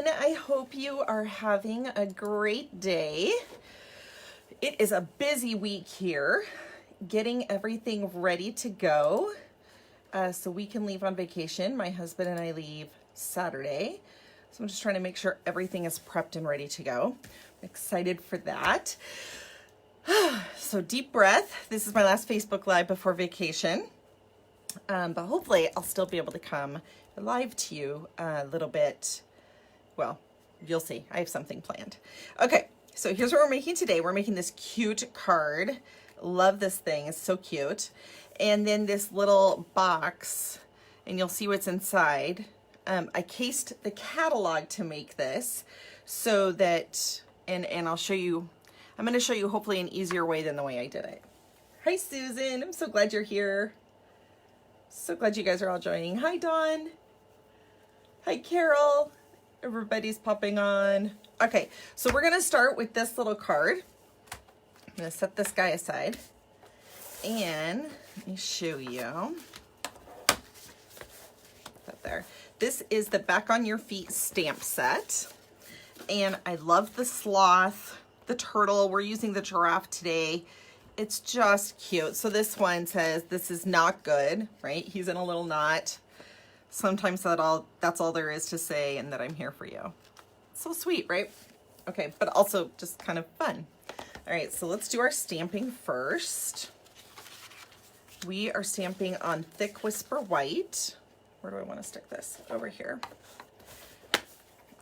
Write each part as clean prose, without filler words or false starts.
everyone. I hope you are having a great day. It is a busy week here, getting everything ready to go so we can leave on vacation. My husband and I leave Saturday. So I'm just trying to make sure everything is prepped and ready to go. I'm excited for that. So deep breath. This is my last Facebook Live before vacation. But hopefully I'll still be able to come live to you a little bit. Well, you'll see. I have something planned. Okay, so here's what we're making today. We're making this cute card. Love this thing. It's so cute. And then this little box, and you'll see what's inside. I cased the catalog to make this so that, and I'll show you, I'm going to show you hopefully an easier way than the way I did it. Hi, Susan. I'm so glad you're here. So glad you guys are all joining. Hi, Dawn. Hi, Carol. Everybody's popping on. Okay, so we're going to start with this little card. I'm going to set this guy aside. And let me show you. That there. This is the Back on Your Feet stamp set. And I love the sloth, the turtle. We're using the giraffe today. It's just cute. So this one says, this is not good, right? He's in a little knot. Sometimes that's all there is to say, and that I'm here for you. So sweet, right? Okay, but also just kind of fun. All right, so let's do our stamping first. We are stamping on Thick Whisper White. Where do I want to stick this? Over here.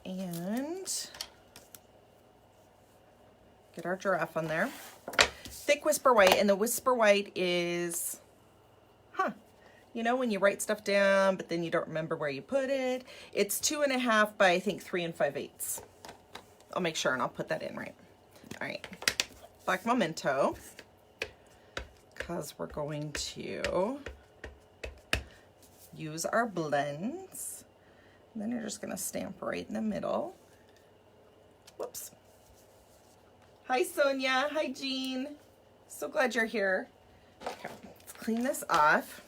And get our giraffe on there. Thick Whisper White, and the Whisper White is, you know, when you write stuff down, but then you don't remember where you put it. It's 2.5 by, I think, 3 5/8. I'll make sure and I'll put that in right. All right, Black Memento, because we're going to use our blends. And then you're just gonna stamp right in the middle. Whoops. Hi, Sonia. Hi, Jean. So glad you're here. Okay, let's clean this off.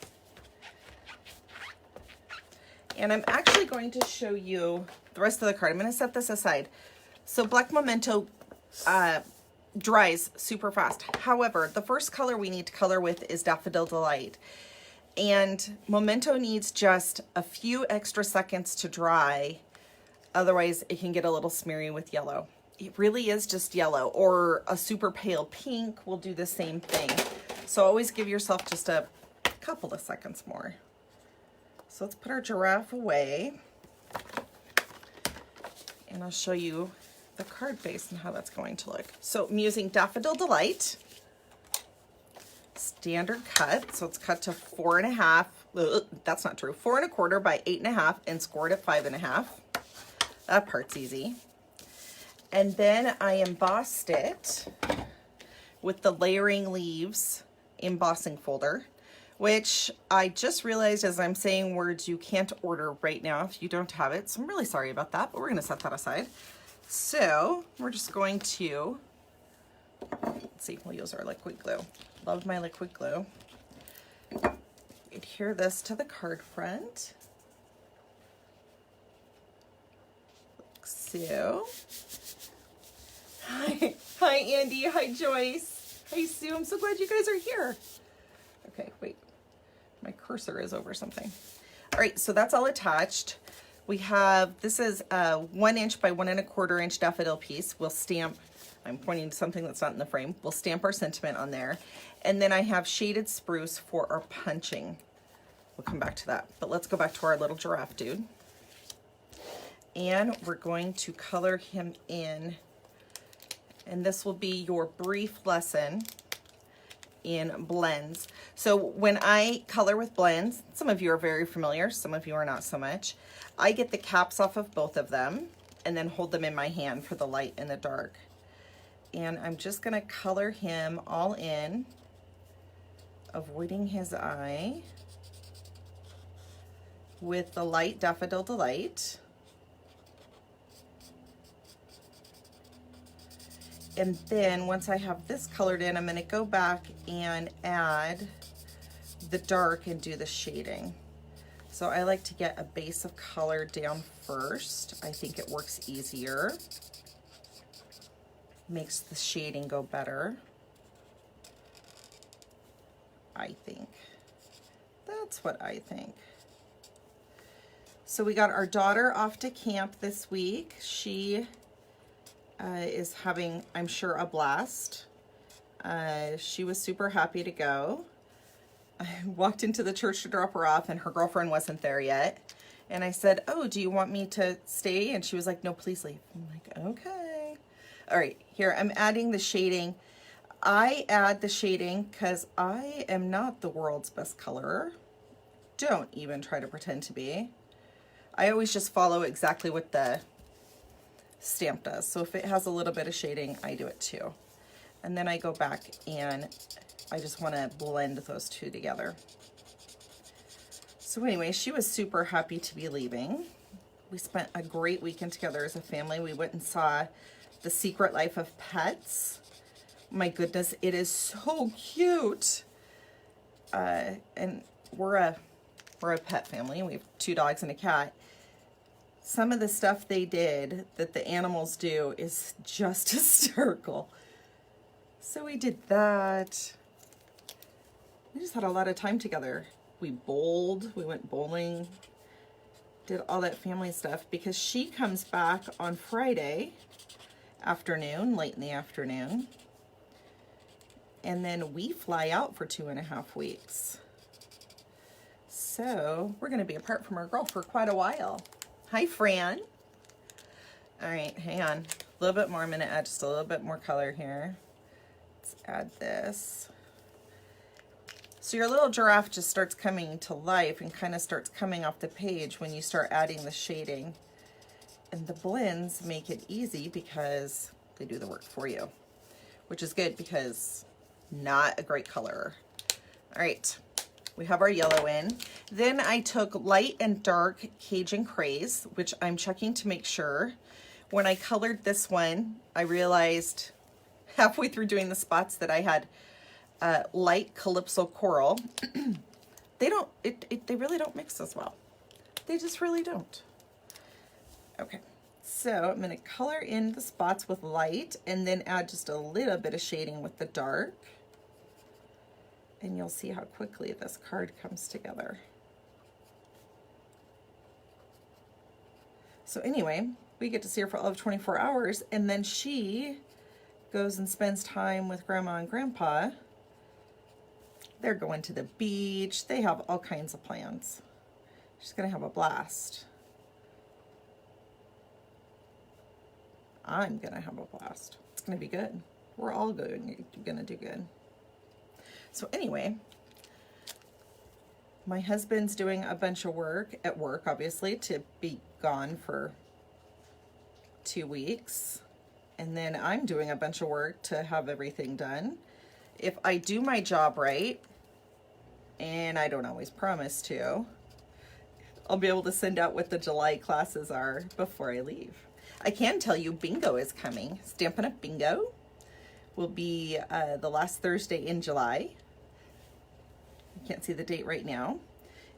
And I'm actually going to show you the rest of the card. I'm going to set this aside. So Black Memento dries super fast. However, the first color we need to color with is Daffodil Delight. And Memento needs just a few extra seconds to dry. Otherwise, it can get a little smeary with yellow. It really is just yellow, or a super pale pink will do the same thing. So always give yourself just a couple of seconds more. So let's put our giraffe away. And I'll show you the card base and how that's going to look. So I'm using Daffodil Delight. Standard cut. So it's cut to 4.5. That's not true. 4 1/4 by 8.5 and scored at 5.5. That part's easy. And then I embossed it with the Layering Leaves embossing folder, which I just realized as I'm saying words you can't order right now if you don't have it. So I'm really sorry about that, but we're going to set that aside. So we're just going to, let's see, we'll use our liquid glue. Love my liquid glue. Adhere this to the card front. Like so. Hi, Andy. Hi, Joyce. Hi, Sue. I'm so glad you guys are here. Okay, wait. My cursor is over something. All right, so that's all attached. We have, this is a 1 inch by 1 1/4 inch daffodil piece. We'll stamp, I'm pointing to something that's not in the frame. We'll stamp our sentiment on there. And then I have shaded spruce for our punching. We'll come back to that. But let's go back to our little giraffe dude. And we're going to color him in. And this will be your brief lesson in blends. So when I color with blends, some of you are very familiar, some of you are not so much. I get the caps off of both of them and then hold them in my hand for the light and the dark. And I'm just gonna color him all in, avoiding his eye with the light Daffodil Delight. And then once I have this colored in, I'm going to go back and add the dark and do the shading. So So I like to get a base of color down first. I think it works easier. Makes the shading go better. I think. That's what I think. So we got our daughter off to camp this week. She is having, I'm sure, a blast. She was super happy to go. I walked into the church to drop her off and her girlfriend wasn't there yet. And I said, oh, do you want me to stay? And she was like, no, please leave. I'm like, okay. All right, here I'm adding the shading. I add the shading because I am not the world's best colorer. Don't even try to pretend to be. I always just follow exactly what the stamp does. So if it has a little bit of shading, I do it too. And then I go back and I just want to blend those two together. So anyway, she was super happy to be leaving. We spent a great weekend together as a family. We went and saw The Secret Life of Pets. My goodness, it is so cute. And we're a pet family. We have 2 dogs and a cat. Some of the stuff they did that the animals do is just hysterical. So we did that. We just had a lot of time together. We bowled, we went bowling, did all that family stuff because she comes back on Friday afternoon, late in the afternoon. And then we fly out for 2.5 weeks. So we're gonna be apart from our girl for quite a while. Hi, Fran. All right, hang on. A little bit more, I'm gonna add just a little bit more color here. Let's add this. So your little giraffe just starts coming to life and kind of starts coming off the page when you start adding the shading. And the blends make it easy because they do the work for you, which is good because not a great colorer. All right, we have our yellow in. Then I took light and dark Cajun Craze, which I'm checking to make sure. When I colored this one, I realized halfway through doing the spots that I had light Calypso Coral. They really don't mix as well. They just really don't. Okay, so I'm gonna color in the spots with light and then add just a little bit of shading with the dark. And you'll see how quickly this card comes together. So anyway, we get to see her for all of 24 hours and then she goes and spends time with Grandma and Grandpa. They're going to the beach. They have all kinds of plans. She's gonna have a blast. I'm gonna have a blast. It's gonna be good. We're all gonna do good. So anyway, my husband's doing a bunch of work at work, obviously, to be gone for 2 weeks. And then I'm doing a bunch of work to have everything done. If I do my job right, and I don't always promise to, I'll be able to send out what the July classes are before I leave. I can tell you bingo is coming. Stampin' Up! Bingo will be the last Thursday in July. I can't see the date right now.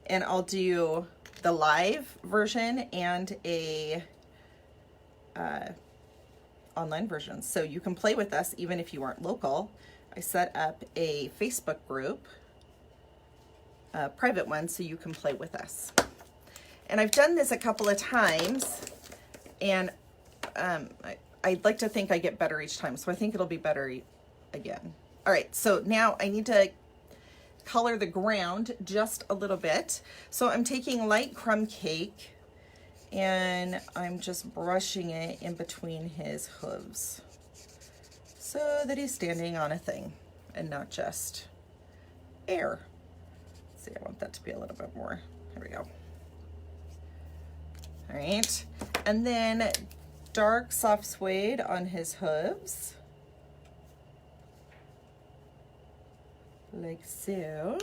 And I'll do the live version and a online version. So you can play with us even if you aren't local. I set up a Facebook group, a private one, so you can play with us. And I've done this a couple of times, and I'd like to think I get better each time, so I think it'll be better again. All right, so now I need to color the ground just a little bit. So I'm taking light crumb cake, and I'm just brushing it in between his hooves so that he's standing on a thing and not just air. Let's see, I want that to be a little bit more. There we go. All right, and then dark soft suede on his hooves, like so.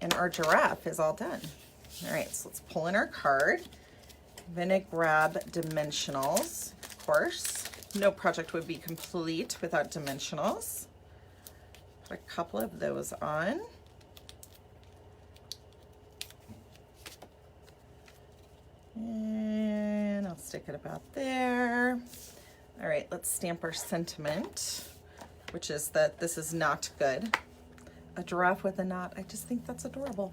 And our giraffe is all done. All right, so let's pull in our card. I'm gonna grab dimensionals, of course. No project would be complete without dimensionals. Put a couple of those on. stick it about there. All right, let's stamp our sentiment, which is that this is not good. A giraffe with a knot. I just think that's adorable.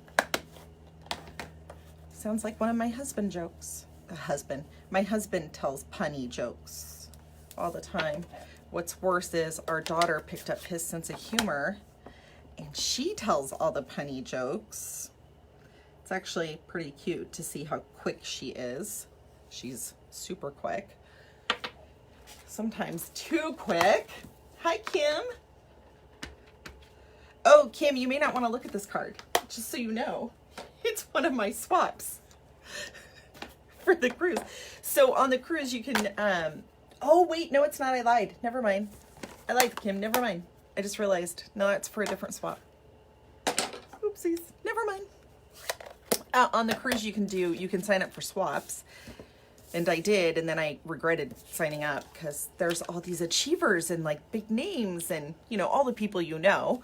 Sounds like one of my husband jokes. My husband tells punny jokes all the time. What's worse is our daughter picked up his sense of humor and she tells all the punny jokes. It's actually pretty cute to see how quick she is. She's super quick. Sometimes too quick. Hi, Kim. Oh, Kim, you may not want to look at this card, just so you know. It's one of my swaps for the cruise. So on the cruise, you can, oh, wait, no, it's not. I lied. Never mind. I lied, Kim. Never mind. I just realized. No, it's for a different swap. Oopsies. Never mind. On the cruise, you can sign up for swaps. And I did, and then I regretted signing up because there's all these achievers and like big names and, you know, all the people you know.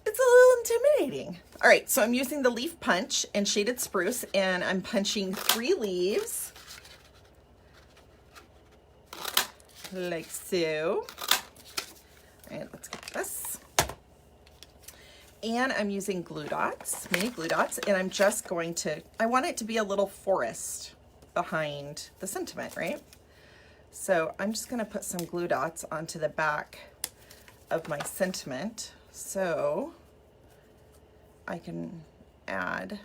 It's a little intimidating. All right, so I'm using the leaf punch and shaded spruce, and I'm punching 3 leaves. Like so. All right, let's get this. And I'm using glue dots, mini glue dots, and I'm just going to, I want it to be a little forest behind the sentiment, right? So I'm just gonna put some glue dots onto the back of my sentiment so I can add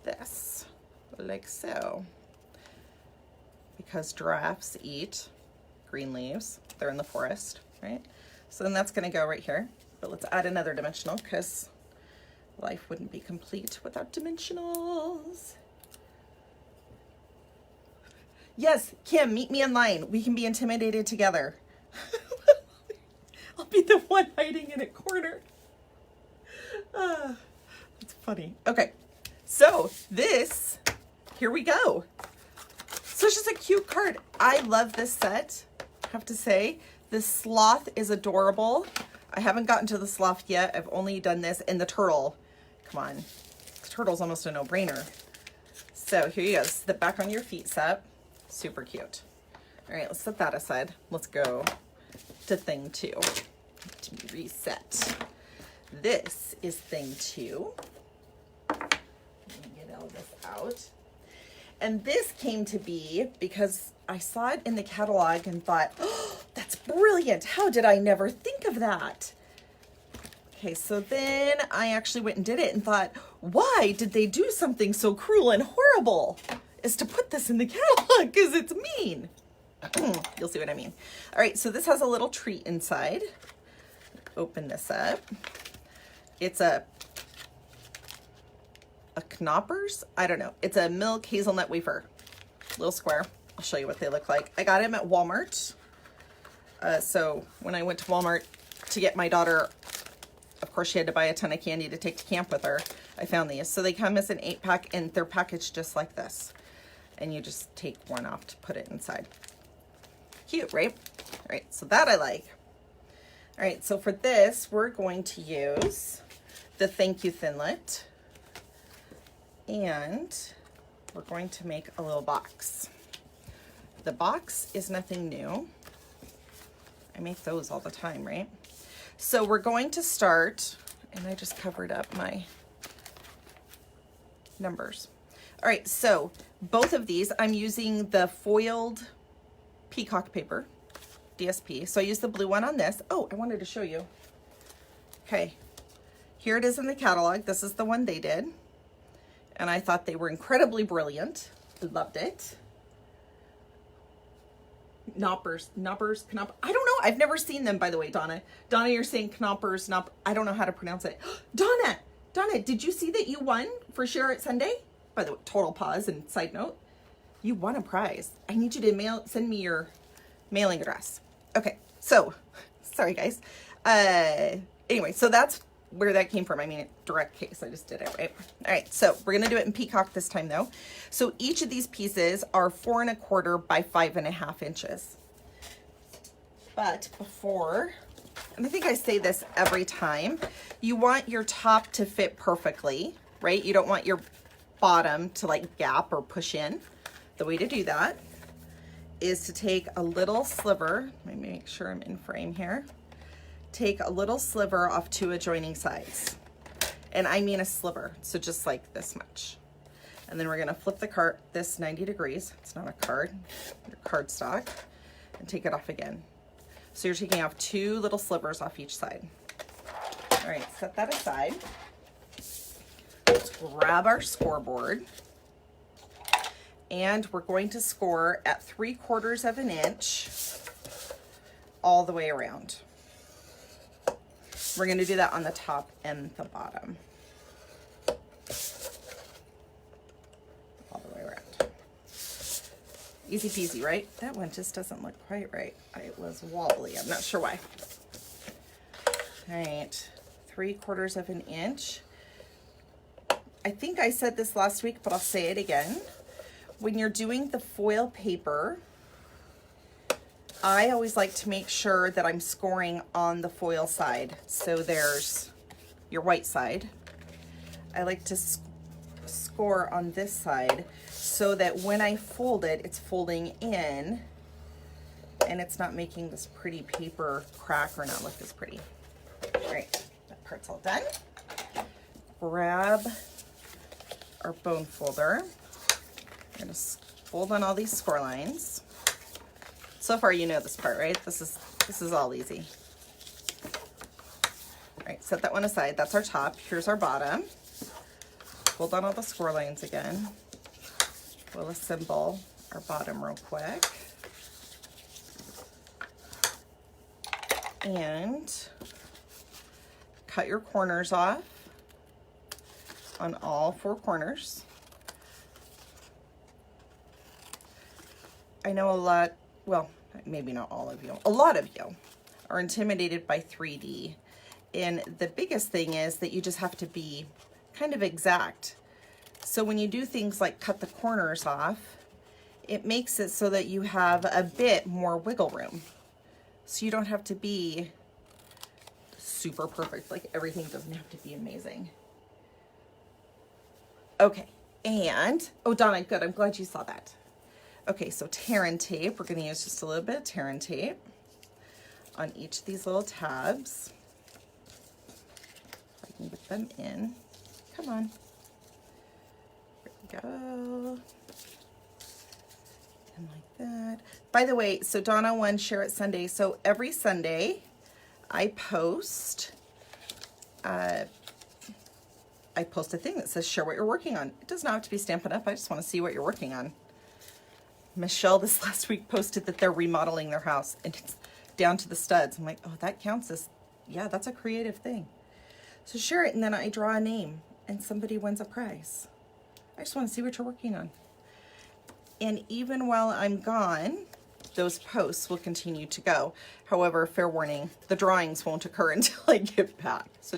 this, like so. Because giraffes eat green leaves, they're in the forest, right? So then that's gonna go right here. But let's add another dimensional because life wouldn't be complete without dimensionals. Yes, Kim, meet me in line. We can be intimidated together. I'll be the one hiding in a corner. That's funny. Okay, so this, here we go. So it's just a cute card. I love this set, I have to say. The sloth is adorable. I haven't gotten to the sloth yet. I've only done this. And the turtle, come on. The turtle's almost a no-brainer. So here you go. This is the back on your feet set. Super cute. All right, let's set that aside. Let's go to thing 2. Let me reset. This is thing 2. Let me get all this out. And this came to be because I saw it in the catalog and thought, oh, that's brilliant. How did I never think of that? Okay, so then I actually went and did it and thought, why did they do something so cruel and horrible as to put this in the catalog? Because it's mean. You'll see what I mean. All right, so this has a little treat inside. Open this up. It's a Knoppers? I don't know. It's a milk hazelnut wafer. Little square. I'll show you what they look like. I got them at Walmart. So when I went to Walmart to get my daughter, of course she had to buy a ton of candy to take to camp with her, I found these. So they come as an 8-pack and they're packaged just like this. And you just take one off to put it inside. Cute, right? All right, so that I like. All right, so for this, we're going to use the Thank You Thinlit. And we're going to make a little box. The box is nothing new. I make those all the time, right? So we're going to start, and I just covered up my numbers. All right, so both of these, I'm using the foiled peacock paper, DSP. So I used the blue one on this. Oh, I wanted to show you. Okay, here it is in the catalog. This is the one they did. And I thought they were incredibly brilliant. Loved it. Knoppers. I don't know. I've never seen them, by the way, Donna. Donna, you're saying knoppers. I don't know how to pronounce it. Donna, did you see that you won for Share It Sunday? By the way, total pause and side note. You won a prize. I need you to send me your mailing address. Okay, so, sorry guys. Anyway, so that's where that came from. I mean, direct case. I just did it, right? All right, so we're going to do it in peacock this time, though. So each of these pieces are 4 1/4 by 5.5 inches. But before, and I think I say this every time, you want your top to fit perfectly, right? You don't want your bottom to like gap or push in. the way to do that is to take a little sliver, let me make sure I'm in frame here, take a little sliver off two adjoining sides. And I mean a sliver, so just like this much. And then we're gonna flip this 90 degrees, it's not a card, your cardstock, and take it off again. So you're taking off two little slivers off each side. All right, set that aside. Let's grab our scoreboard. And we're going to score at 3/4 of an inch all the way around. We're going to do that on the top and the bottom. All the way around. Easy peasy, right? That one just doesn't look quite right. It was wobbly. I'm not sure why. All right, 3/4 of an inch. I think I said this last week, but I'll say it again. When you're doing the foil paper, I always like to make sure that I'm scoring on the foil side. So there's your white side. I like to score on this side so that when I fold it, it's folding in and it's not making this pretty paper crack or not look as pretty. All right, that part's all done. Grab our bone folder. We're gonna fold on all these score lines. So far, you know this part, right? This is all easy. All right, set that one aside. That's our top. Here's our bottom. Fold on all the score lines again. We'll assemble our bottom real quick. And cut your corners off on all four corners. I know well, maybe not all of you, a lot of you are intimidated by 3D. And the biggest thing is that you just have to be kind of exact. So when you do things like cut the corners off, it makes it so that you have a bit more wiggle room. So you don't have to be super perfect, like everything doesn't have to be amazing. Okay, and, oh Donna, good, I'm glad you saw that. Okay, so tear and tape, we're gonna use just a little bit of tear and tape on each of these little tabs. If I can get them in, come on. There we go. And like that. By the way, so Donna won Share It Sunday. So every Sunday I post a thing that says share what you're working on. It does not have to be Stampin' Up. I just want to see what you're working on. Michelle this last week posted that they're remodeling their house and it's down to the studs. I'm like, oh, that counts as, yeah, that's a creative thing. So share it and then I draw a name and somebody wins a prize. I just want to see what you're working on. And even while I'm gone, those posts will continue to go. However, fair warning, the drawings won't occur until I get back. So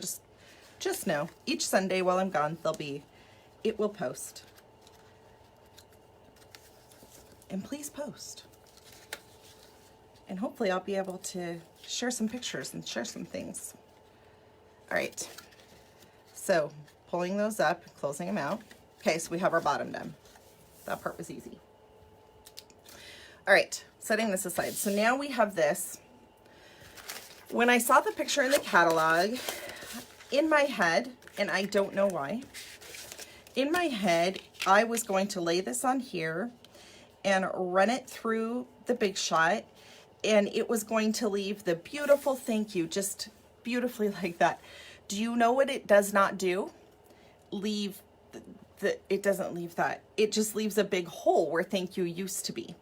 just know, each Sunday while I'm gone, it will post. And please post. And hopefully I'll be able to share some pictures and share some things. All right, so pulling those up, closing them out. Okay, so we have our bottom done. That part was easy. All right, setting this aside. So now we have this. When I saw the picture in the catalog, in my head, and I don't know why, in my head, I was going to lay this on here and run it through the Big Shot, and it was going to leave the beautiful thank you, just beautifully like that. Do you know what it does not do? It doesn't leave that. It just leaves a big hole where thank you used to be.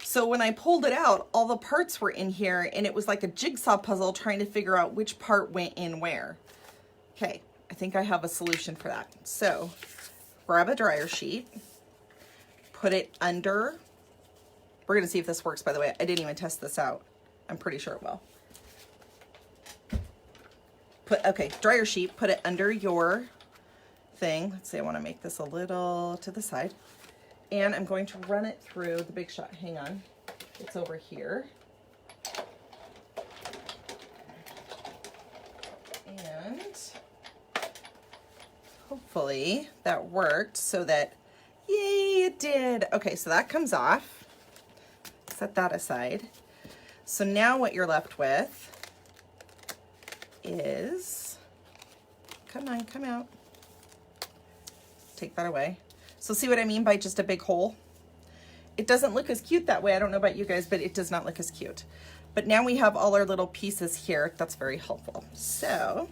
So when I pulled it out, all the parts were in here, and it was like a jigsaw puzzle trying to figure out which part went in where. Okay, I think I have a solution for that. So grab a dryer sheet, put it under. We're gonna see if this works, by the way. I didn't even test this out. I'm pretty sure it will. Okay, dryer sheet, put it under your thing. Let's see, I wanna make this a little to the side. And I'm going to run it through the Big Shot. Hang on, it's over here. And hopefully that worked so that, yay, it did. Okay, so that comes off. Set that aside. So now what you're left with is, come on, come out. Take that away. So see what I mean by just a big hole? It doesn't look as cute that way. I don't know about you guys, but it does not look as cute. But now we have all our little pieces here. That's very helpful. So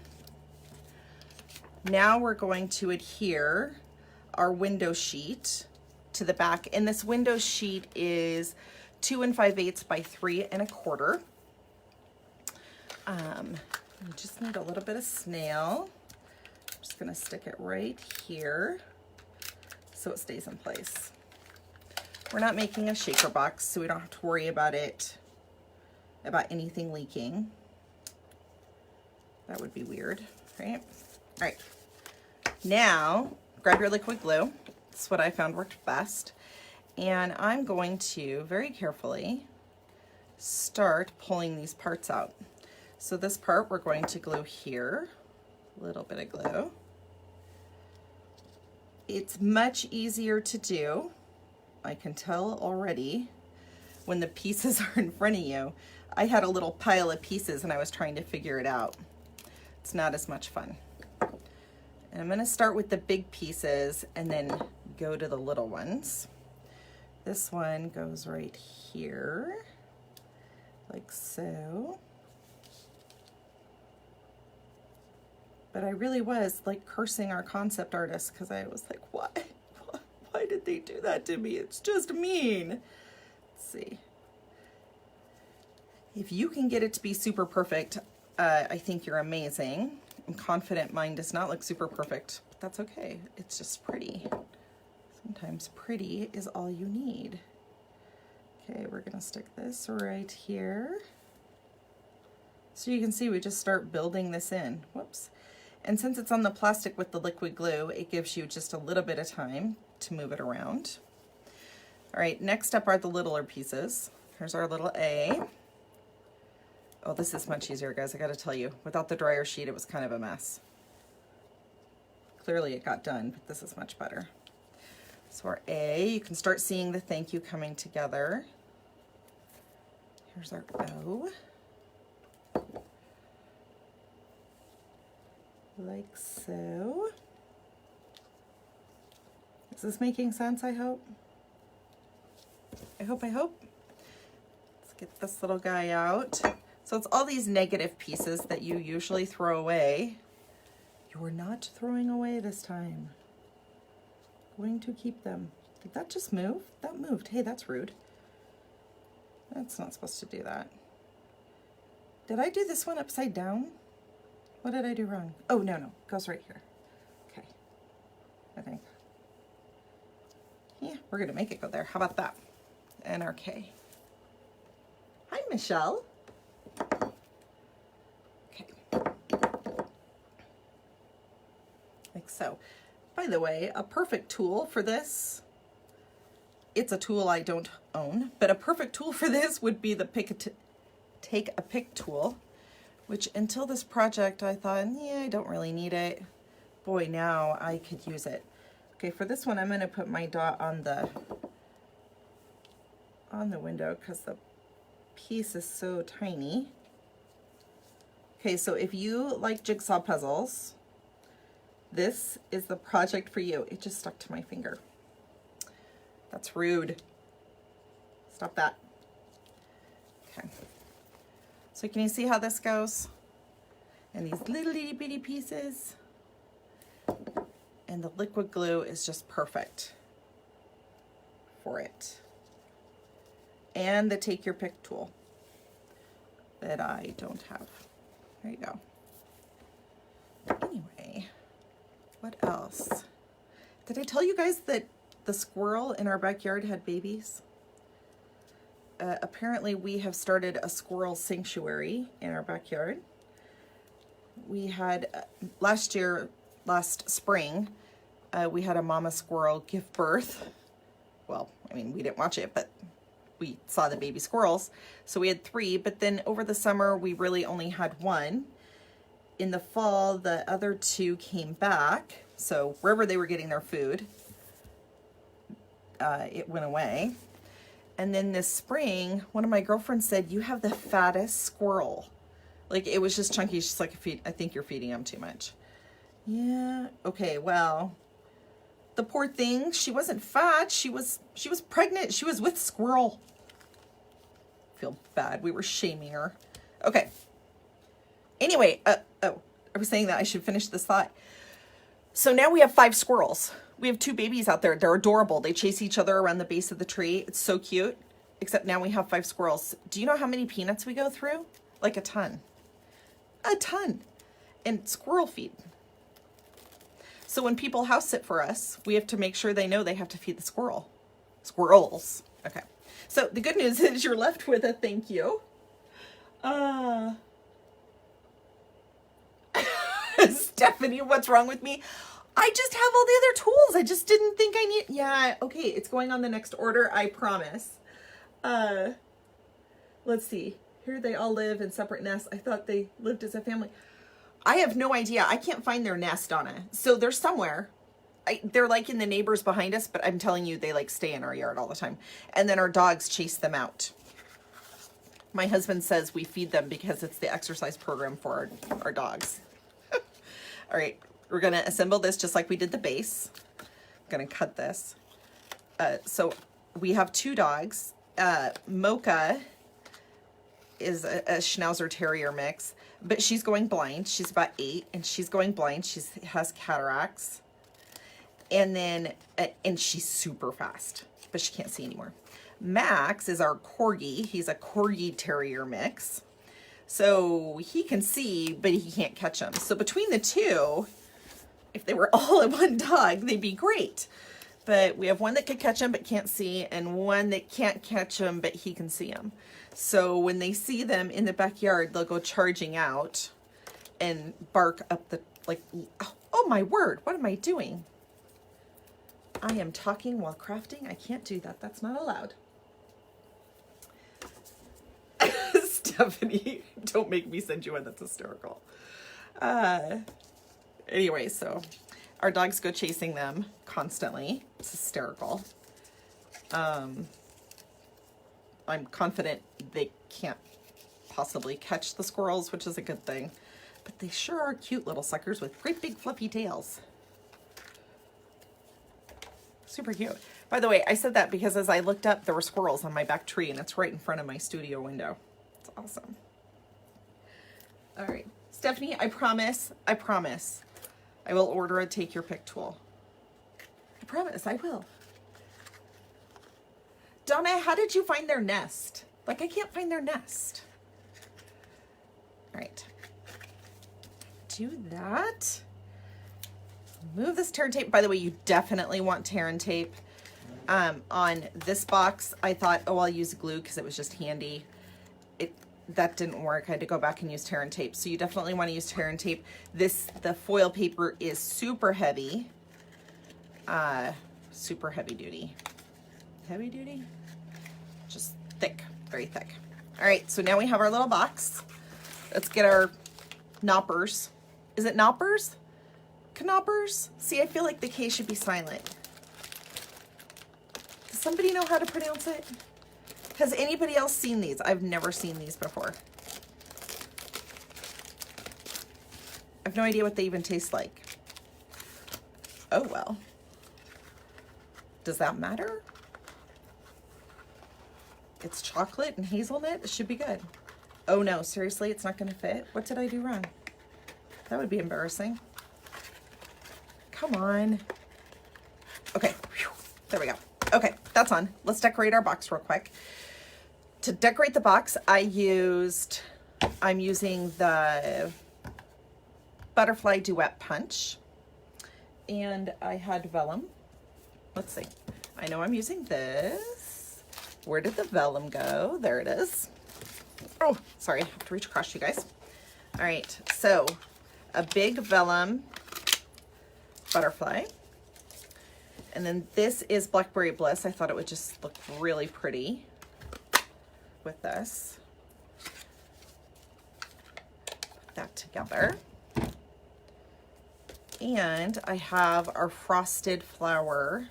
now we're going to adhere our window sheet to the back. And this window sheet is 2 5/8 by 3 1/4. You just need a little bit of snail. I'm just gonna stick it right here so it stays in place. We're not making a shaker box, so we don't have to worry about anything leaking. That would be weird, right? All right, now grab your liquid glue. That's what I found worked best. And I'm going to very carefully start pulling these parts out. So this part we're going to glue here, a little bit of glue. It's much easier to do, I can tell already, when the pieces are in front of you. I had a little pile of pieces and I was trying to figure it out. It's not as much fun. And I'm gonna start with the big pieces and then go to the little ones. This one goes right here, like so. But I really was like cursing our concept artist because I was like, why did they do that to me? It's just mean. Let's see. If you can get it to be super perfect, I think you're amazing. I'm confident mine does not look super perfect, but that's okay. It's just pretty. Sometimes pretty is all you need. Okay, we're gonna stick this right here. So you can see we just start building this in. Whoops. And since it's on the plastic with the liquid glue, it gives you just a little bit of time to move it around. All right, next up are the littler pieces. Here's our little A. Oh, this is much easier, guys, I gotta tell you. Without the dryer sheet, it was kind of a mess. Clearly it got done, but this is much better. So our A, you can start seeing the thank you coming together. Here's our O. Like so. Is this making sense, I hope? I hope. Let's get this little guy out. So it's all these negative pieces that you usually throw away. You're not throwing away this time. Going to keep them. Did that just move? That moved. Hey, that's rude. That's not supposed to do that. Did I do this one upside down? What did I do wrong? Oh, no, it goes right here. Okay, I think. Yeah, we're gonna make it go there. How about that? And our K. Hi, Michelle. Okay. Like so. By the way, a perfect tool for this, it's a tool I don't own, but a perfect tool for this would be the Take a Pick tool, which until this project I thought, yeah, I don't really need it. Boy, now I could use it. Okay, for this one, I'm gonna put my dot on the window because the piece is so tiny. Okay, so if you like jigsaw puzzles, this is the project for you. It just stuck to my finger. That's rude. Stop that. Okay. So can you see how this goes? And these little itty bitty pieces. And the liquid glue is just perfect for it. And the Take Your Pick tool that I don't have. There you go. Anyway, what else? Did I tell you guys that the squirrel in our backyard had babies? Apparently we have started a squirrel sanctuary in our backyard. We had last spring, we had a mama squirrel give birth. Well, I mean, we didn't watch it, but we saw the baby squirrels. So we had 3, but then over the summer, we really only had 1. In the fall, the other 2 came back. So wherever they were getting their food, it went away. And then this spring, one of my girlfriends said, "You have the fattest squirrel." Like, it was just chunky. She's like, "I think you're feeding him too much." Yeah, okay, well, the poor thing, she wasn't fat. She was pregnant. She was with squirrel. Feel bad. We were shaming her. Okay. Anyway, I was saying that I should finish this thought. So now we have 5 squirrels. We have 2 babies out there. They're adorable. They chase each other around the base of the tree. It's so cute. Except now we have 5 squirrels. Do you know how many peanuts we go through? Like a ton. A ton. And squirrel feed. So when people house sit for us, we have to make sure they know they have to feed the squirrel. Squirrels. Okay. So the good news is you're left with a thank you. Stephanie, what's wrong with me? I just have all the other tools. I just didn't think I need. Yeah, okay. It's going on the next order. I promise. Let's see. Here they all live in separate nests. I thought they lived as a family. I have no idea. I can't find their nest, Donna. So they're somewhere. They're like in the neighbors behind us, but I'm telling you, they like stay in our yard all the time. And then our dogs chase them out. My husband says we feed them because it's the exercise program for our dogs. All right, we're gonna assemble this just like we did the base. I'm gonna cut this. So we have 2 dogs. Mocha is a Schnauzer Terrier mix, but she's going blind. She's about 8 and she's going blind. She has cataracts. And then, and she's super fast, but she can't see anymore. Max is our Corgi. He's a Corgi Terrier mix. So he can see, but he can't catch them. So between the 2, if they were all in one dog, they'd be great. But we have one that can catch them but can't see, and one that can't catch them but he can see them. So when they see them in the backyard, they'll go charging out and bark up the, like, oh my word, what am I doing? I am talking while crafting. I can't do that. That's not allowed. Stephanie, don't make me send you one. That's hysterical. Anyway, so our dogs go chasing them constantly. It's hysterical. I'm confident they can't possibly catch the squirrels, which is a good thing. But they sure are cute little suckers with great big fluffy tails. Super cute. By the way, I said that because as I looked up, there were squirrels on my back tree, and it's right in front of my studio window. It's awesome. All right. Stephanie, I promise, I will order a take your pick tool. I promise, I will. Donna, how did you find their nest? Like, I can't find their nest. All right. Do that. Move this tear and tape. By the way, you definitely want tear and tape. On this box, I thought, oh, I'll use glue because it was just handy. That didn't work. I had to go back and use tear and tape. So you definitely want to use tear and tape. The foil paper is super heavy. Super heavy duty. Heavy duty? Just thick, very thick. All right, so now we have our little box. Let's get our knoppers. Is it knoppers? Knoppers? See, I feel like the K should be silent. Does somebody know how to pronounce it? Has anybody else seen these? I've never seen these before. I have no idea what they even taste like. Oh, well. Does that matter? It's chocolate and hazelnut. It should be good. Oh, no. Seriously, it's not going to fit? What did I do wrong? That would be embarrassing. Come on. Okay. Whew. There we go. Okay, that's on. Let's decorate our box real quick. To decorate the box, I'm using the Butterfly Duet Punch. And I had vellum. Let's see. I know I'm using this. Where did the vellum go? There it is. Oh, sorry. I have to reach across, you guys. All right. So a big vellum butterfly. And then this is Blackberry Bliss. I thought it would just look really pretty with this. Put that together. And I have our frosted flower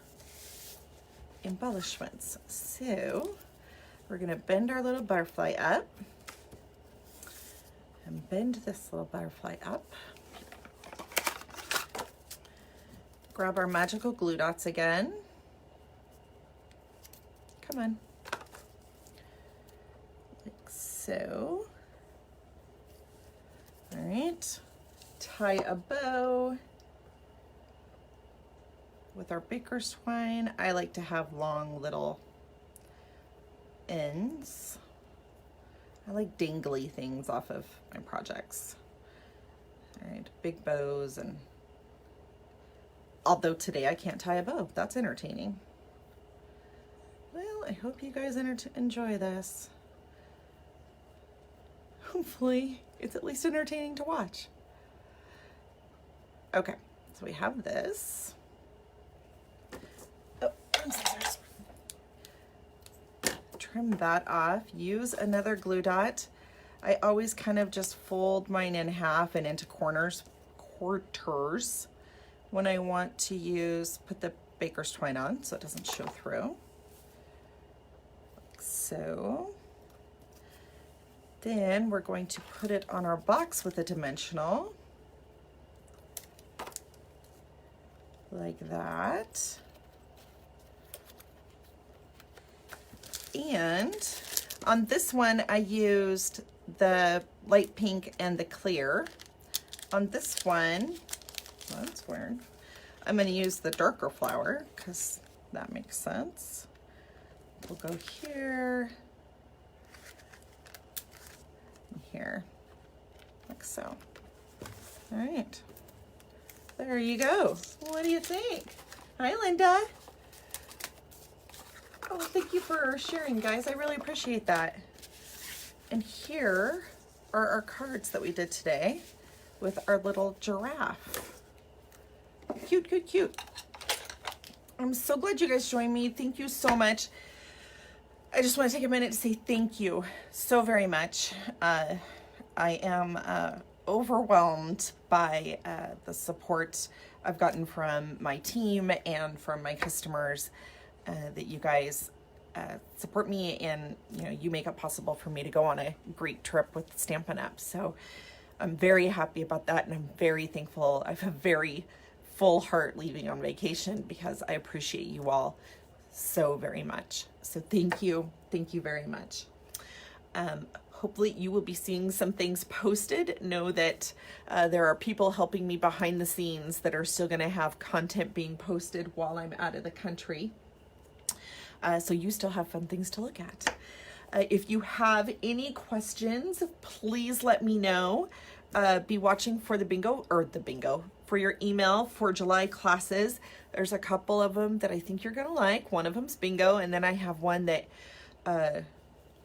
embellishments. So we're gonna bend our little butterfly up and bend this little butterfly up. Grab our magical glue dots again. Come on. Like so. All right, tie a bow with our baker's twine. I like to have long little ends. I like dangly things off of my projects. All right, big bows, and although today I can't tie a bow, that's entertaining. Well, I hope you guys enjoy this. Hopefully it's at least entertaining to watch. Okay, so we have this. Oh, I'm scissors. Trim that off. Use another glue dot. I always kind of just fold mine in half and into quarters when I want to put the baker's twine on so it doesn't show through. Like so. Then we're going to put it on our box with a dimensional, like that. And on this one, I used the light pink and the clear. On this one, well, that's weird. I'm going to use the darker flower because that makes sense. We'll go here. Here, like so. All right, there you go. What do you think? Hi, Linda. Oh, thank you for sharing, guys. I really appreciate that. And here are our cards that we did today with our little giraffe. Cute, cute, cute. I'm so glad you guys joined me. Thank you so much. I just want to take a minute to say thank you so very much. I am overwhelmed by the support I've gotten from my team and from my customers, that you guys support me, and you make it possible for me to go on a great trip with Stampin' Up. So I'm very happy about that, and I'm very thankful. I have a very full heart leaving on vacation because I appreciate you all so very much. So thank you very much. Hopefully you will be seeing some things posted. Know that there are people helping me behind the scenes that are still going to have content being posted while I'm out of the country. So you still have fun things to look at. If you have any questions, please let me know. Be watching for for your email for July classes. There's a couple of them that I think you're gonna like. One of them's bingo, and then I have one that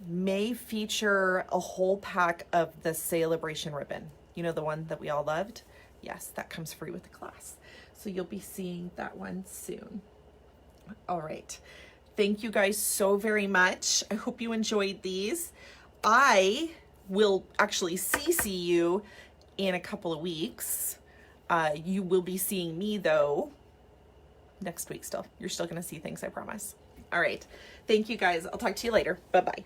may feature a whole pack of the Celebration ribbon. You know, the one that we all loved? Yes, that comes free with the class. So you'll be seeing that one soon. All right. Thank you guys so very much. I hope you enjoyed these. I will actually CC you in a couple of weeks. You will be seeing me though next week still. You're still gonna see things, I promise. All right. Thank you guys. I'll talk to you later. Bye-bye.